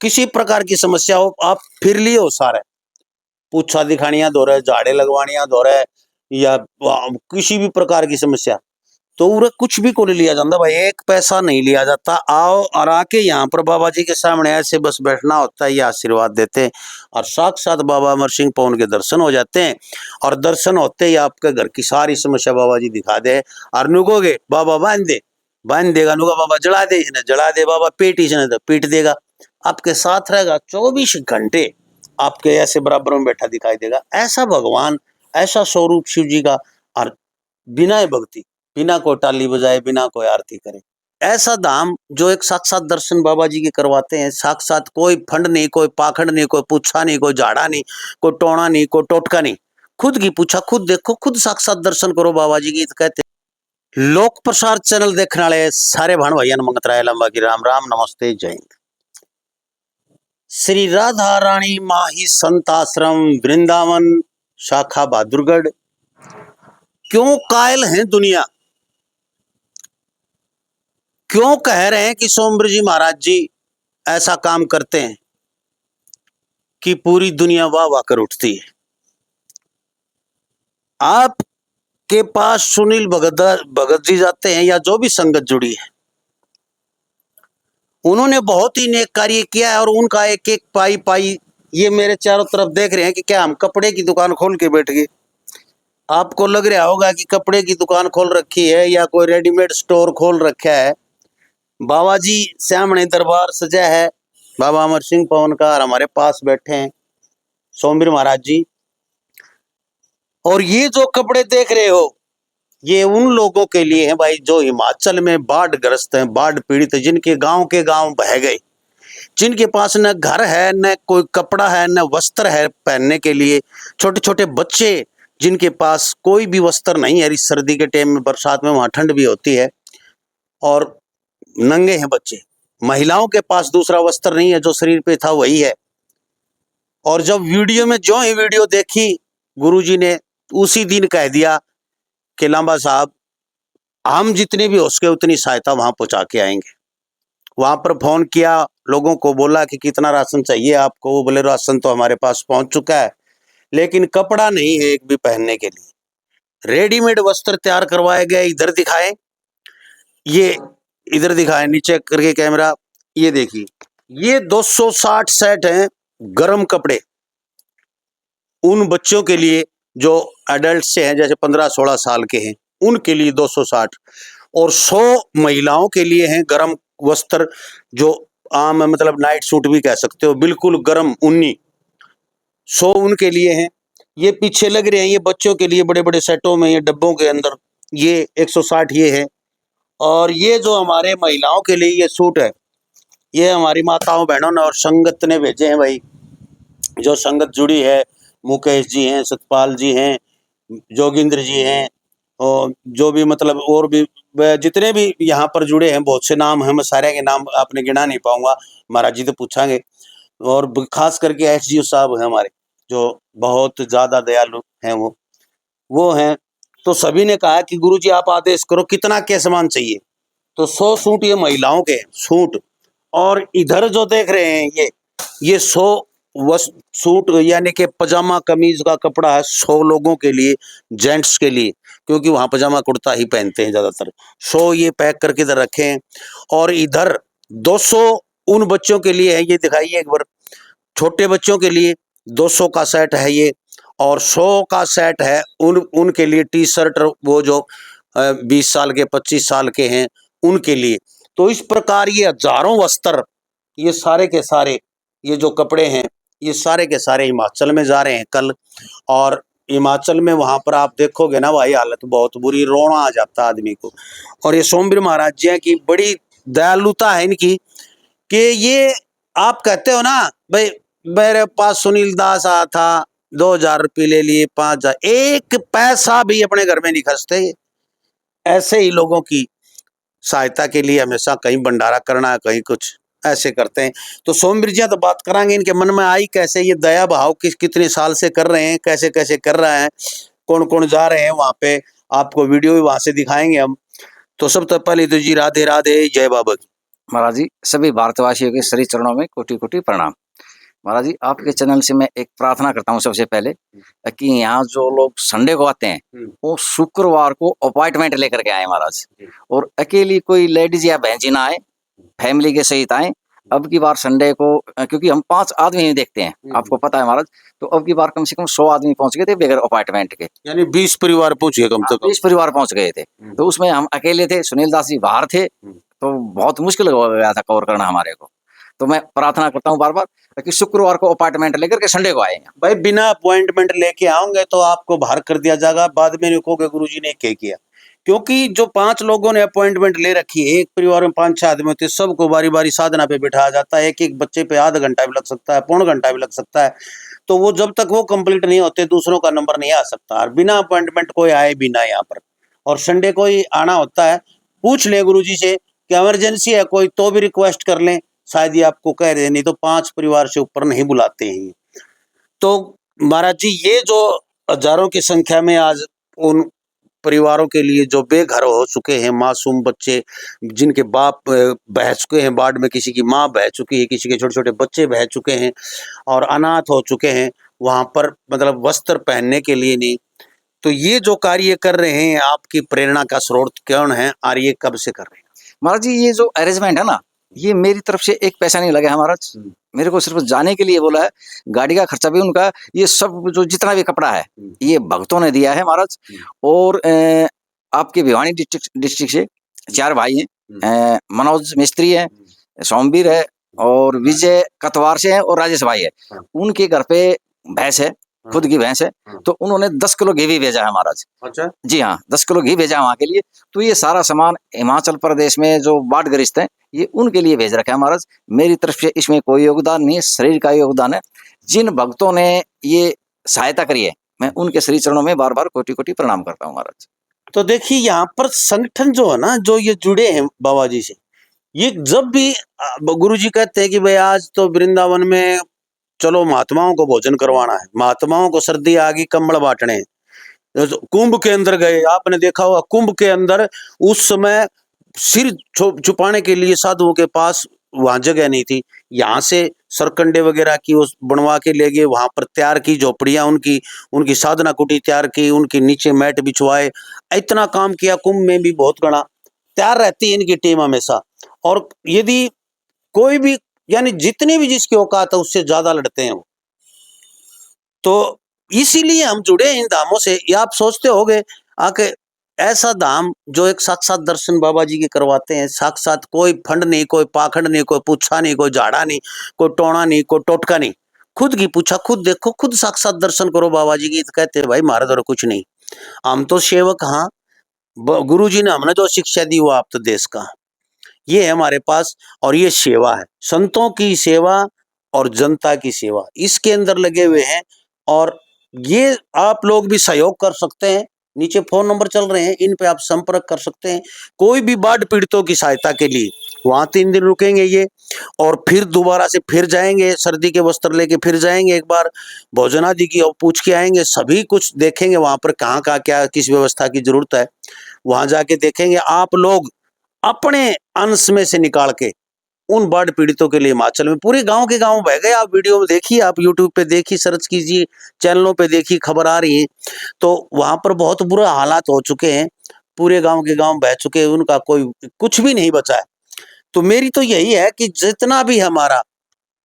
किसी प्रकार की समस्या हो, आप फिर लिए हो सारे, पूछा दिखानिया दो रहे, झाड़े लगवानिया दो रहे, या किसी भी प्रकार की समस्या, तो उरे कुछ भी को नहीं लिया जाता भाई, एक पैसा नहीं लिया जाता। आओ और आके यहाँ पर बाबा जी के सामने ऐसे बस बैठना होता है, ये आशीर्वाद देते हैं और साक्षात बाबा अमर सिंह पवन के दर्शन हो जाते हैं। और दर्शन होते ही आपके घर की सारी समस्या बाबा जी दिखा दे और नुकोगे बाबा बांध देगा, नुका बाबा जला दे, बाबा पीट इसने तो पीट देगा, आपके साथ रहेगा 24 घंटे, आपके ऐसे बराबर में बैठा दिखाई देगा। ऐसा भगवान, ऐसा स्वरूप शिव जी का, और बिना भक्ति, बिना कोई टाली बजाए, बिना कोई आरती करे, ऐसा धाम जो एक साक्षात दर्शन बाबा जी के करवाते हैं, साक्षात, कोई फंड नहीं, कोई पाखंड नहीं, कोई पूछा नहीं, कोई झाड़ा नहीं, कोई टोना नहीं, कोई टोटका नहीं, खुद की पूछा, खुद देखो, खुद साक्षात दर्शन करो बाबा जी की। कहते लोक प्रसार चैनल देखने वाले सारे भाण भाइयों ने मंगत राय लंबा की राम राम, नमस्ते, जय हिंद। श्री राधा रानी माही संत आश्रम वृंदावन शाखा बहादुरगढ़। क्यों कायल है दुनिया, क्यों कह रहे हैं कि सोमवीर जी महाराज जी ऐसा काम करते हैं कि पूरी दुनिया वाह वाह कर उठती है। आपके पास सुनील भगत जी जाते हैं या जो भी संगत जुड़ी है, उन्होंने बहुत ही नेक कार्य किया है और उनका एक एक पाई पाई ये मेरे चारों तरफ देख रहे हैं कि क्या हम कपड़े की दुकान खोल के बैठ गए। आपको लग रहा होगा कि कपड़े की दुकान खोल रखी है या कोई रेडीमेड स्टोर खोल रखा है। बाबा जी सामने दरबार सजा है, बाबा अमर सिंह पवन का, और हमारे पास बैठे हैं सोमवीर महाराज जी। और ये जो कपड़े देख रहे हो, ये उन लोगों के लिए है भाई जो हिमाचल में बाढ़ ग्रस्त हैं, बाढ़ पीड़ित है, जिनके गांव के गांव बह गए, जिनके पास न घर है, न कोई कपड़ा है, न वस्त्र है पहनने के लिए, छोटे छोटे बच्चे जिनके पास कोई भी वस्त्र नहीं है, इस सर्दी के टाइम में, बरसात में वहां ठंड भी होती है, और नंगे हैं बच्चे, महिलाओं के पास दूसरा वस्त्र नहीं है, जो शरीर पे था वही है। और जब वीडियो में जो ही वीडियो देखी, गुरुजी ने उसी दिन कह दिया कि लांबा साहब, हम जितनी भी हो सके उतनी सहायता वहां पहुंचा के आएंगे। वहां पर फोन किया, लोगों को बोला कि कितना राशन चाहिए आपको, वो बोले राशन तो हमारे पास पहुंच चुका है, लेकिन कपड़ा नहीं है एक भी पहनने के लिए। रेडीमेड वस्त्र तैयार करवाए गए, इधर दिखाए, ये इधर दिखाए, नीचे करके कैमरा, ये देखिए, ये 260 सेट हैं गर्म कपड़े उन बच्चों के लिए जो एडल्ट से हैं, जैसे 15-16 साल के हैं, उनके लिए 260, और 100 महिलाओं के लिए हैं गर्म वस्त्र, जो आम मतलब नाइट सूट भी कह सकते हो, बिल्कुल गर्म ऊनी, 100 उनके लिए हैं। ये पीछे लग रहे हैं, ये बच्चों के लिए बड़े बड़े सेटों में, ये डब्बों के अंदर, ये 160 ये है। और ये जो हमारे महिलाओं के लिए ये सूट है, ये हमारी माताओं बहनों ने और संगत ने भेजे हैं भाई, जो संगत जुड़ी है, मुकेश जी हैं, सतपाल जी हैं, जोगिंद्र जी हैं, और जो भी मतलब और भी जितने भी यहाँ पर जुड़े हैं, बहुत से नाम हैं, मैं सारे के नाम आपने गिना नहीं पाऊंगा, महाराज जी तो पूछांगे। और खास करके एसडीओ साहब हैं हमारे, जो बहुत ज्यादा दयालु हैं, वो हैं। तो सभी ने कहा कि गुरुजी आप आदेश करो कितना क्या सामान चाहिए, तो 100 सूट ये महिलाओं के सूट, और इधर जो देख रहे हैं ये 100 सूट यानी कि पजामा कमीज का कपड़ा है, 100 लोगों के लिए, जेंट्स के लिए, क्योंकि वहां पजामा कुर्ता ही पहनते हैं ज्यादातर। 100 ये पैक करके इधर रखे हैं, और इधर 200 उन बच्चों के लिए है, ये दिखाइए एक बार, छोटे बच्चों के लिए 200 का सेट है ये, और 100 का सेट है उनके लिए टी शर्ट, वो जो 20 साल के 25 साल के हैं उनके लिए। तो इस प्रकार ये हजारों वस्त्र, ये सारे के सारे, ये जो कपड़े हैं, ये सारे के सारे हिमाचल में जा रहे हैं कल। और हिमाचल में वहां पर आप देखोगे ना भाई, हालत बहुत बुरी, रोना आ जाता आदमी को। और ये सोमवीर महाराज जी की बड़ी दयालुता है इनकी, कि ये आप कहते हो ना भाई, मेरे पास सुनील दास आया था, 2000 रुपये ले लिए, 5000, एक पैसा भी अपने घर में नहीं खर्चते। ऐसे ही लोगों की सहायता के लिए हमेशा कहीं भंडारा करना, कहीं कुछ ऐसे करते हैं। तो सोमवीर जी तो बात करांगे, इनके मन में आई कैसे ये दया भाव, कितने साल से कर रहे हैं, कैसे कैसे कर रहे हैं, कौन कौन जा रहे हैं वहां पे, आपको वीडियो भी वहां से दिखाएंगे हम। तो सबसे पहले तो जी राधे राधे, जय बाबा की। महाराज जी, सभी भारतवासियों के श्री चरणों में कोटि कोटि प्रणाम। महाराज जी, आपके चैनल से मैं एक प्रार्थना करता हूँ सबसे पहले कि यहाँ जो लोग संडे को आते हैं वो शुक्रवार को अपॉइंटमेंट लेकर के आए महाराज, और अकेली कोई लेडीज या बहन जी ना आए, फैमिली के सहित आए। अब की बार संडे को क्योंकि हम 5 आदमी ही देखते हैं, आपको पता है महाराज, तो अब की बार कम से कम 100 आदमी पहुंच गए थे बगैर अपॉइंटमेंट के, यानी 20 परिवार पहुंच गए कम से कम। 20 परिवार पहुंच गए थे। तो उसमें हम अकेले थे, सुनील दास जी बाहर थे, तो बहुत मुश्किल हो गया था कवर करना हमारे को। तो मैं प्रार्थना करता हूँ बार बार कि शुक्रवार को अपॉइंटमेंट लेकर के संडे को आए। भाई बिना अपॉइंटमेंट लेके आओगे तो आपको बाहर कर दिया जाएगा, बाद में रुकोगे गुरुजी ने क्या किया। क्योंकि जो 5 लोगों ने अपॉइंटमेंट ले रखी है, एक परिवार में 5-6 आदमी होते हैं, सबको बारी बारी साधना पे बिठाया जाता है। एक एक बच्चे पे आधा घंटा भी लग सकता है, पौन घंटा भी लग सकता है। तो वो जब तक वो कंप्लीट नहीं होते दूसरों का नंबर नहीं आ सकता। और बिना अपॉइंटमेंट कोई आए भी ना यहाँ पर। और संडे को ही आना होता है। पूछ ले गुरुजी से कि इमरजेंसी है कोई तो भी रिक्वेस्ट कर लें, शायद ये आपको कह रहे, नहीं तो 5 परिवार से ऊपर नहीं बुलाते हैं। तो महाराज जी, ये जो हजारों की संख्या में आज उन परिवारों के लिए जो बेघर हो चुके हैं, मासूम बच्चे जिनके बाप बह चुके हैं बाढ़ में, किसी की माँ बह चुकी है, किसी के छोटे छोटे बच्चे बह चुके हैं और अनाथ हो चुके हैं, वहां पर मतलब वस्त्र पहनने के लिए नहीं। तो ये जो कार्य कर रहे हैं, आपकी प्रेरणा का स्रोत कौन है और ये कब से कर रहे हैं? महाराज जी, ये जो अरेंजमेंट है ना, ये मेरी तरफ से एक पैसा नहीं लगा है महाराज। मेरे को सिर्फ जाने के लिए बोला है, गाड़ी का खर्चा भी उनका, ये सब जो जितना भी कपड़ा है ये भक्तों ने दिया है महाराज। और आपके भिवानी डिस्ट्रिक्ट से 4 भाई हैं, मनोज मिस्त्री है, सोमवीर है और विजय कतवार से है और राजेश भाई है। उनके घर पे भैंस है, खुद की भैंस है, तो उन्होंने 10 किलो घी भी भेजा है महाराज। अच्छा जी हाँ, 10 किलो घी भेजा है वहाँ के लिए। तो ये सारा सामान हिमाचल प्रदेश में जो बाढ़ग्रस्त है ये उनके लिए भेज रखा है महाराज। मेरी तरफ से इसमें कोई योगदान नहीं है, शरीर का योगदान है। जिन भक्तों ने ये सहायता करी है, मैं उनके श्री चरणों में बार बार कोटि कोटि प्रणाम करता हूँ महाराज। तो देखिए, यहाँ पर संगठन जो है ना, जो ये जुड़े हैं बाबा जी से, ये जब भी गुरु जी कहते हैं कि भाई आज तो वृंदावन में चलो महात्माओं को भोजन करवाना है, महात्माओं को सर्दी आ गई कंबल बांटने हैं, कुंभ के अंदर गए, आपने देखा होगा कुंभ के अंदर उस समय सिर छुपाने के लिए साधुओं के पास वहां जगह नहीं थी। यहाँ से सरकंडे वगैरह की उस बनवा के ले गए, वहां पर तैयार की झोपड़ियां, उनकी उनकी साधना कुटी तैयार की, उनके नीचे मैट बिछवाए, इतना काम किया। कुंभ में भी बहुत गणा तैयार रहती है इनकी टीम हमेशा। और यदि कोई भी यानी जितनी भी जिसकी औकात है उससे ज्यादा लड़ते हैं वो। तो इसीलिए हम जुड़े इन धामों से। ये आप सोचते होगे आके ऐसा धाम जो एक साक्षात दर्शन बाबा जी के करवाते हैं, साक्षात, कोई फंड नहीं, कोई पाखंड नहीं, कोई पूछा नहीं, कोई झाड़ा नहीं, कोई टोना नहीं, कोई टोटका नहीं, खुद की पूछा, खुद देखो, खुद साक्षात दर्शन करो बाबा जी की। तो कहते हैं भाई महाराज और कुछ नहीं, हम तो सेवक। हाँ, गुरु जी ने हमने जो शिक्षा दी वो आप तो देश का, ये है हमारे पास। और ये सेवा है, संतों की सेवा और जनता की सेवा, इसके अंदर लगे हुए हैं। और ये आप लोग भी सहयोग कर सकते हैं, नीचे फोन नंबर चल रहे हैं, इन पे आप संपर्क कर सकते हैं। कोई भी बाढ़ पीड़ितों की सहायता के लिए वहां 3 दिन रुकेंगे ये, और फिर दोबारा से फिर जाएंगे, सर्दी के वस्त्र लेके फिर जाएंगे, एक बार भोजन आदि की और पूछ के आएंगे, सभी कुछ देखेंगे वहां पर कहाँ का क्या किस व्यवस्था की जरूरत है, वहां जाके देखेंगे। आप लोग अपने अंश में से निकाल के उन बाढ़ पीड़ितों के लिए हिमाचल में पूरे गांव के गांव बह गए। आप वीडियो में देखिए, आप यूट्यूब पे देखिए, सर्च कीजिए, चैनलों पे देखिए, खबर आ रही है। तो वहां पर बहुत बुरा हालात हो चुके हैं, पूरे गांव के गांव बह चुके हैं, उनका कोई कुछ भी नहीं बचा है। तो मेरी तो यही है कि जितना भी हमारा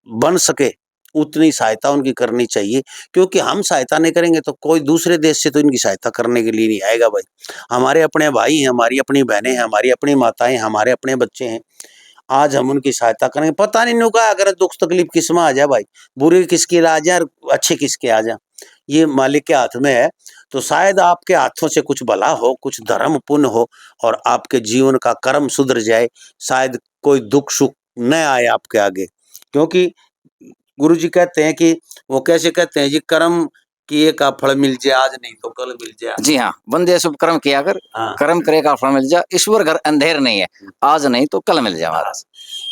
बन सके उतनी सहायता उनकी करनी चाहिए, क्योंकि हम सहायता नहीं करेंगे तो कोई दूसरे देश से तो इनकी सहायता करने के लिए नहीं आएगा। भाई हमारे अपने भाई हैं, हमारी अपनी बहनें हैं, हमारी अपनी माताएं, हमारे अपने बच्चे हैं। आज हम उनकी सहायता करेंगे, पता नहीं नुका अगर दुख तकलीफ किस में आ जाए भाई, बुरे किसके आ जाए और अच्छे किसके आ जाए, ये मालिक के हाथ में है। तो शायद आपके हाथों से कुछ भला हो, कुछ धर्म पुण्य हो और आपके जीवन का कर्म सुधर जाए, शायद कोई दुख सुख न आए आपके आगे। क्योंकि गुरु जी कहते हैं कि वो कैसे कहते हैं जी, कर्म किए का फल मिल जाए आज, नहीं तो कल मिल जाए। जी हाँ, बंदे शुभ कर्म किया कर, कर्म करेगा फल मिल जा, ईश्वर घर अंधेर नहीं है, आज नहीं तो कल मिल जाए महाराज।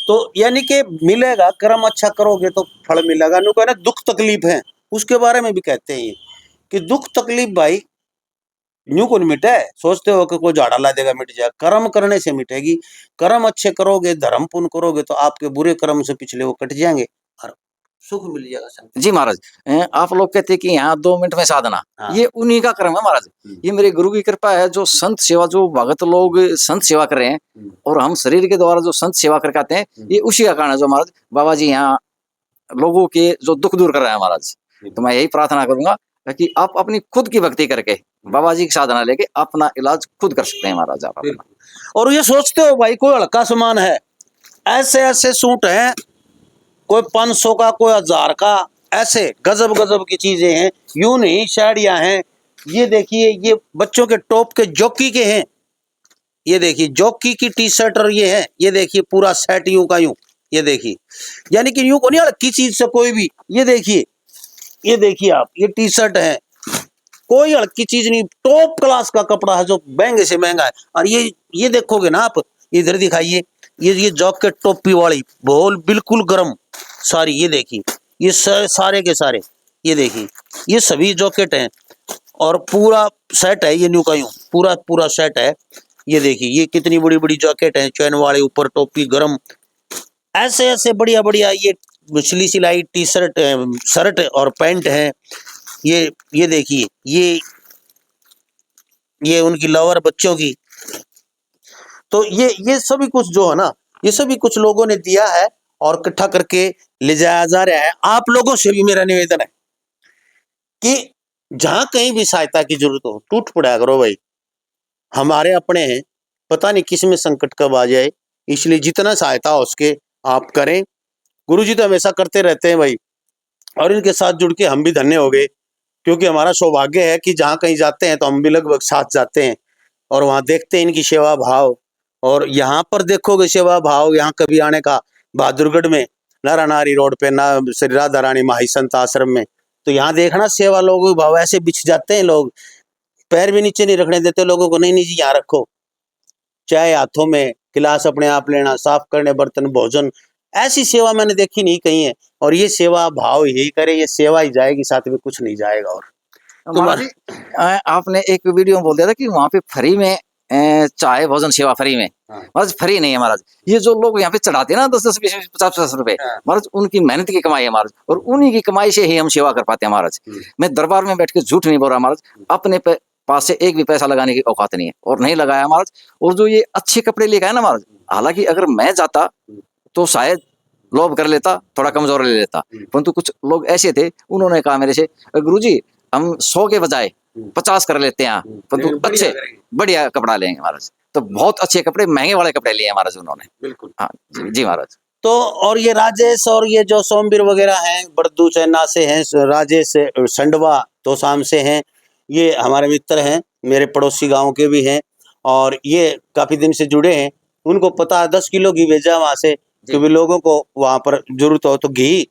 तो यानी कि मिलेगा, कर्म अच्छा करोगे तो फल मिलेगा। नु कहना दुख तकलीफ है, उसके बारे में भी कहते हैं कि दुख तकलीफ भाई यूं कौन मिटे, सोचते हो कि कोई झाड़ा ला देगा मिट जाएगा, कर्म करने से मिटेगी। कर्म अच्छे करोगे, धर्म पुण्य करोगे तो आपके बुरे कर्म से पिछले वो कट जाएंगे और सुख मिल जाएगा संग। जी महाराज, आप लोग कहते हैं कि यहाँ 2 मिनट में साधना, हाँ। ये उन्हीं का कर्म है महाराज। ये मेरे गुरु की कृपा है, जो संत सेवा, जो भगत लोग संत सेवा कर रहे हैं और हम शरीर के द्वारा जो संत सेवा करके आते हैं, ये उसी का कारण है। जो महाराज बाबा जी यहाँ लोगों के जो दुख दूर कर रहे हैं महाराज, तो मैं यही प्रार्थना करूंगा कि आप अपनी खुद की भक्ति करके बाबा जी की साधना लेके अपना इलाज खुद कर सकते हैं महाराज आप अपना। और ये सोचते हो भाई कोई हल्का सामान है, ऐसे ऐसे सूट हैं, कोई 500 का, कोई 1000 का, ऐसे गजब गजब की चीजें हैं। यूं नहीं, साड़ियां हैं, ये देखिए, ये बच्चों के टॉप के जॉकी के हैं, ये देखिए जॉकी की टी शर्ट, और ये है, ये देखिए पूरा सेट यूं का यूं, ये देखिए, यानी कि यूं को नहीं हल्की चीज से कोई भी, ये देखिए आप, ये टी शर्ट है, कोई हल्की चीज नहीं, टॉप क्लास का कपड़ा है, जो महंगे से महंगा है। और ये देखोगे ना आप, इधर दिखाइए, ये जॉकेट टोपी वाली बोल बिल्कुल गर्म सारी, ये देखिए, ये सारे के सारे, ये देखिए, ये सभी जॉकेट हैं और पूरा सेट है, ये न्यू का यूं पूरा सेट है। ये देखिए, ये कितनी बड़ी बड़ी जॉकेट है, चैन वाले, ऊपर टोपी गरम, ऐसे ऐसे बढ़िया बढ़िया, ये मछली सिलाई टी शर्ट, शर्ट और पैंट है। ये देखिए, ये उनकी लोअर बच्चों की। तो ये सभी कुछ जो है ना, ये सभी कुछ लोगों ने दिया है और इकट्ठा करके ले जाया जा रहा है। आप लोगों से भी मेरा निवेदन है कि जहां कहीं भी सहायता की जरूरत हो, टूट पड़ा करो भाई, हमारे अपने हैं, पता नहीं किस में संकट कब आ जाए, इसलिए जितना सहायता हो उसके आप करें। गुरुजी तो हमेशा करते रहते हैं भाई, और इनके साथ जुड़ के हम भी धन्य हो गए, क्योंकि हमारा सौभाग्य है कि जहाँ कहीं जाते हैं तो हम भी लगभग साथ जाते हैं और वहाँ देखते हैं इनकी सेवा भाव। और यहाँ पर देखोगे सेवा भाव, यहाँ कभी आने का, बहादुरगढ़ में नारा नारी रोड पे ना, श्री राधा रानी माही संत आश्रम में, तो यहाँ देखना सेवा लोगों भाव ऐसे बिछ जाते हैं, लोग पैर भी नीचे नहीं रखने देते लोगों को, नहीं नहीं जी यहाँ रखो, चाय हाथों में, गिलास अपने आप लेना, साफ करने बर्तन, भोजन, ऐसी सेवा मैंने देखी नहीं कहीं है। और ये सेवा भाव यही करे, ये सेवा ही जाएगी, साथ में कुछ नहीं जाएगा। और महाराज जी, आपने एक वीडियो में बोल दिया था कि वहाँ पे फ्री में चाय भोजन सेवा फ्री में, महाराज फ्री नहीं है महाराज। ये जो लोग यहाँ पे चढ़ाते हैं ना 10-10, 20-20, 50-50 रुपए, महाराज उनकी मेहनत की कमाई है महाराज, और उन्हीं की कमाई से ही हम सेवा कर पाते हैं महाराज। मैं दरबार में बैठ के झूठ नहीं बोल रहा महाराज, अपने पास से एक भी पैसा लगाने की औकात नहीं है और नहीं लगाया महाराज। और जो ये अच्छे कपड़े लेके आए ना महाराज, हालांकि अगर मैं जाता तो शायद लोभ कर लेता, थोड़ा कमजोर ले लेता, परंतु कुछ लोग ऐसे थे, उन्होंने कहा मेरे से, गुरुजी हम 100 के बजाय 50 कर लेते हैं, परंतु अच्छे बढ़िया कपड़ा लेंगे महाराज। तो बहुत अच्छे कपड़े, महंगे वाले कपड़े लिए महाराज उन्होंने। बिल्कुल, हाँ जी महाराज। तो और ये राजेश और ये जो सोमवीर वगैरह हैं, बड़दू चैना से हैं, राजेश संडवा तो शाम से हैं, ये हमारे मित्र हैं, मेरे पड़ोसी गांव के भी हैं, और ये काफी दिन से जुड़े हैं। उनको पता है 10 किलो घी भेजा वहां से, क्योंकि लोगों को वहां पर जरूरत हो तो घी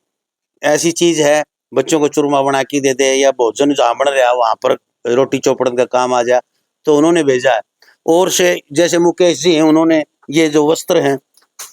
ऐसी चीज है, बच्चों को चूरमा बना के दे दे, या भोजन जहाँ बन रहा है वहां पर रोटी चौपड़न का काम आ जाए, तो उन्होंने भेजा है। और से जैसे मुकेश जी हैं, उन्होंने ये जो वस्त्र हैं,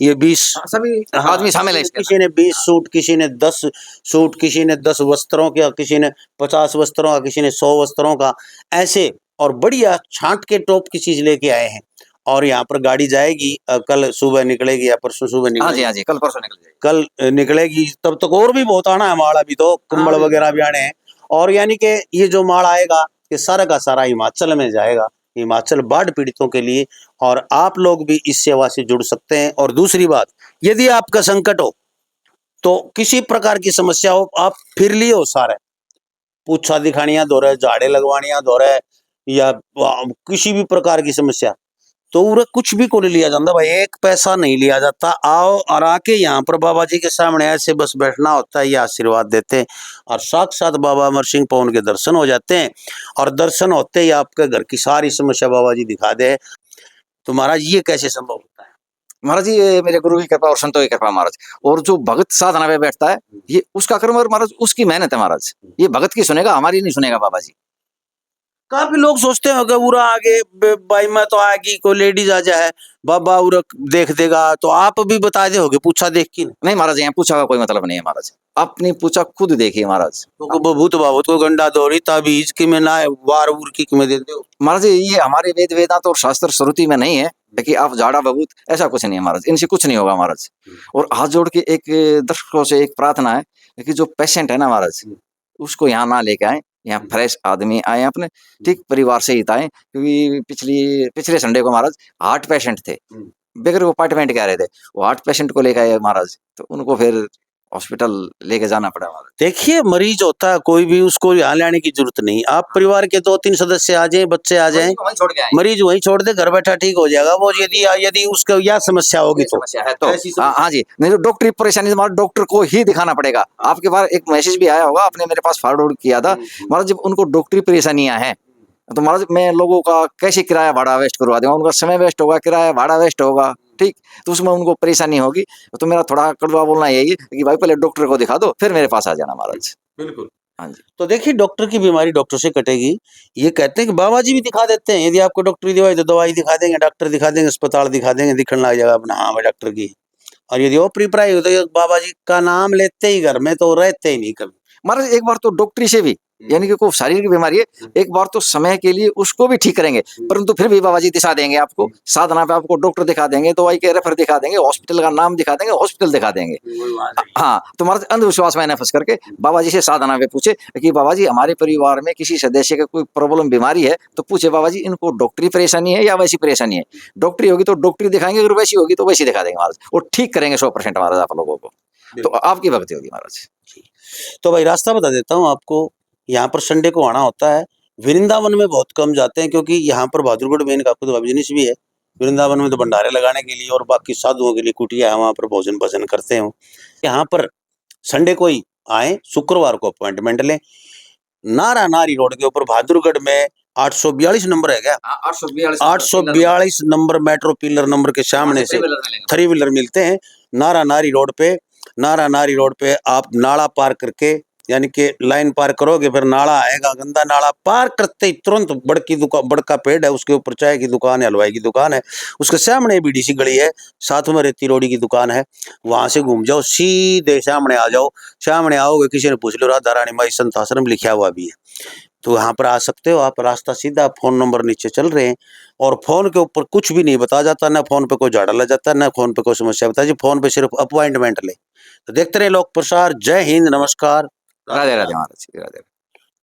ये 20 सभी आदमी शामिल है इसके। किसी ने 20 सूट, किसी ने 10 सूट, किसी ने 10 वस्त्रों का, किसी ने 50 वस्त्रों का, किसी ने 100 वस्त्रों का, ऐसे और बढ़िया छांट के टॉप की चीज लेके आए हैं। और यहाँ पर गाड़ी जाएगी, कल सुबह निकलेगी या परसों सुबह निकलेगी। हाँ जी, कल परसों निकल जाएगी, कल निकलेगी, तब तक और भी बहुत आना है माल, अभी तो कंबल वगैरह भी आने हैं। और यानी कि ये जो माल आएगा, ये सारा का सारा हिमाचल में जाएगा, हिमाचल बाढ़ पीड़ितों के लिए, और आप लोग भी इस सेवा से जुड़ सकते हैं। और दूसरी बात, यदि आपका संकट हो, तो किसी प्रकार की समस्या हो, आप फिर लिए हो सारे, पूछा दिखानियां दो रहे, झाड़े लगवानियां दो रहे, या किसी भी प्रकार की समस्या, तो उरे कुछ भी को नहीं लिया जाता भाई, एक पैसा नहीं लिया जाता। आओ और आके यहाँ पर बाबा जी के सामने ऐसे बस बैठना होता है, ये आशीर्वाद देते हैं, और साक्षात बाबा अमर सिंह पवन के दर्शन हो जाते हैं। और दर्शन होते ही आपके घर की सारी समस्या बाबा जी दिखा दे। तो महाराज ये कैसे संभव होता है? महाराज जी ये मेरे गुरु की कृपा और संतों की कृपा महाराज। और जो भगत साधना पे बैठता है, ये उसका कर्म और महाराज उसकी मेहनत है महाराज। ये भगत की सुनेगा, हमारी नहीं सुनेगा बाबा जी। काफी लोग सोचते हैं कि उरा आगे भाई मैं तो आगे कोई लेडीज आ जाए बाबा उरा देख देगा, तो आप भी बता दे होगे पूछा देख की नहीं महाराज, यहाँ पूछा का कोई मतलब नहीं है महाराज, अपनी पूछा खुद देखिए महाराज। तो भूत बाबत को गंडा दौड़ी ताबीज की में ना वार उर की में देते हो। महाराज ये हमारे वेद वेदांत और शास्त्र श्रुति में नहीं है कि आप जाड़ा बबूत, ऐसा कुछ नहीं है महाराज, इनसे कुछ नहीं होगा महाराज। और हाथ जोड़ के एक दर्शकों से एक प्रार्थना है कि जो पेशेंट है ना महाराज, उसको यहाँ ना लेके आए, यहाँ फ्रेश आदमी आए अपने, ठीक परिवार से ही आए, क्योंकि पिछले संडे को महाराज हार्ट पेशेंट थे, बगैर अपार्टमेंट के आ रहे थे, वो हार्ट पेशेंट को लेकर आए महाराज, तो उनको फिर हॉस्पिटल लेके जाना पड़ा महाराज। देखिए मरीज होता है कोई भी, उसको यहाँ लाने की जरूरत नहीं, आप परिवार के 2-3 सदस्य आ जाएं, बच्चे आ जाएं, मरीज वहीं छोड़ दे, घर बैठा ठीक हो जाएगा वो। यदि उसका यह समस्या होगी तो समस्या है तो हाँ जी, नहीं तो डॉक्टरी परेशानी हमारे डॉक्टर को ही दिखाना पड़ेगा। आपके पास एक मैसेज भी आया होगा, आपने मेरे पास फॉरवर्ड किया था महाराज, जब उनको डॉक्टरी परेशानियां हैं तो महाराज मैं लोगों का कैसे किराया भाड़ा वेस्ट करवा दूंगा, उनका समय वेस्ट होगा, किराया भाड़ा वेस्ट होगा, ठीक, तो उसमें उनको परेशानी होगी। तो मेरा थोड़ा कड़वा बोलना यही कि भाई पहले डॉक्टर को दिखा दो, फिर मेरे पास आ जाना महाराज। बिल्कुल हाँ जी। तो देखिए डॉक्टर की बीमारी डॉक्टर से कटेगी। ये कहते हैं कि बाबा जी भी दिखा देते हैं, यदि आपको डॉक्टरी दवाई तो दवाई दिखा देंगे, डॉक्टर दिखा देंगे, अस्पताल दिखा देंगे, दिखने लग जाएगा अपना हाँ भाई डॉक्टर की। और यदि वो प्रिपराई हो तो बाबा जी का नाम लेते ही घर में तो रहते ही नहीं कभी महाराज। एक बार तो डॉक्टरी से भी, यानी कि कोई शारीरिक बीमारी है, एक बार तो समय के लिए उसको भी ठीक करेंगे, परंतु फिर भी बाबा जी दिशा देंगे आपको, साधना पे आपको डॉक्टर दिखा देंगे, दवाई के रेफर दिखा देंगे, हॉस्पिटल का नाम दिखा देंगे, हॉस्पिटल दिखा देंगे। हाँ, तो महाराज अंधविश्वास में न फंस करके बाबा जी से साधना पे पूछे कि बाबा जी हमारे परिवार में किसी सदस्य का कोई प्रॉब्लम बीमारी है, तो पूछे बाबा जी इनको डॉक्टरी परेशानी है या वैसी परेशानी है। डॉक्टरी होगी तो डॉक्टरी दिखाएंगे, अगर वैसी होगी तो वैसी दिखा देंगे महाराज, और ठीक करेंगे 100% महाराज आप लोगों को, तो आपकी भक्ति होगी महाराज। तो भाई रास्ता बता देता हूँ आपको, यहाँ पर संडे को आना होता है। वृंदावन में बहुत कम जाते हैं क्योंकि यहाँ पर बहादुरगढ़ में इनका खुद बिजनेस भी है। वृंदावन में तो भंडारे लगाने के लिए और बाकी साधुओं के लिए कुटिया है, वहाँ पर भोजन भजन करते हैं। यहाँ पर संडे को ही आए, शुक्रवार को अपॉइंटमेंट लें। नारा नारी रोड के ऊपर बहादुरगढ़ में 842 नंबर है क्या? 842 नंबर मेट्रो पिलर नंबर के सामने से 3 व्हीलर मिलते हैं। नारा नारी रोड पे आप नाला पार करके, यानी कि लाइन पार करोगे, फिर नाला आएगा, गंदा नाला पार करते ही तुरंत बड़का पेड़ है, उसके ऊपर चाय की दुकान है, हलवाई की दुकान है, उसके सामने बीडीसी गली है, साथ में रेती रोड़ी की दुकान है। वहां से घूम जाओ, सीधे सामने आ जाओ। सामने आओगे किसी ने पूछ लो राधा रानी माई संत आश्रम लिखा हुआ भी है, तो यहाँ पर आ सकते हो आप। रास्ता सीधा, फोन नंबर नीचे चल रहे हैं, और फोन के ऊपर कुछ भी नहीं बताया जाता, ना फोन पे कोई झाड़ा लग जाता है, ना फोन पे कोई समस्या बताई, फोन पे सिर्फ अपॉइंटमेंट ले। तो देखते रहे लोक प्रसार। जय हिंद, नमस्कार, राधे राधे महाराज, राधे।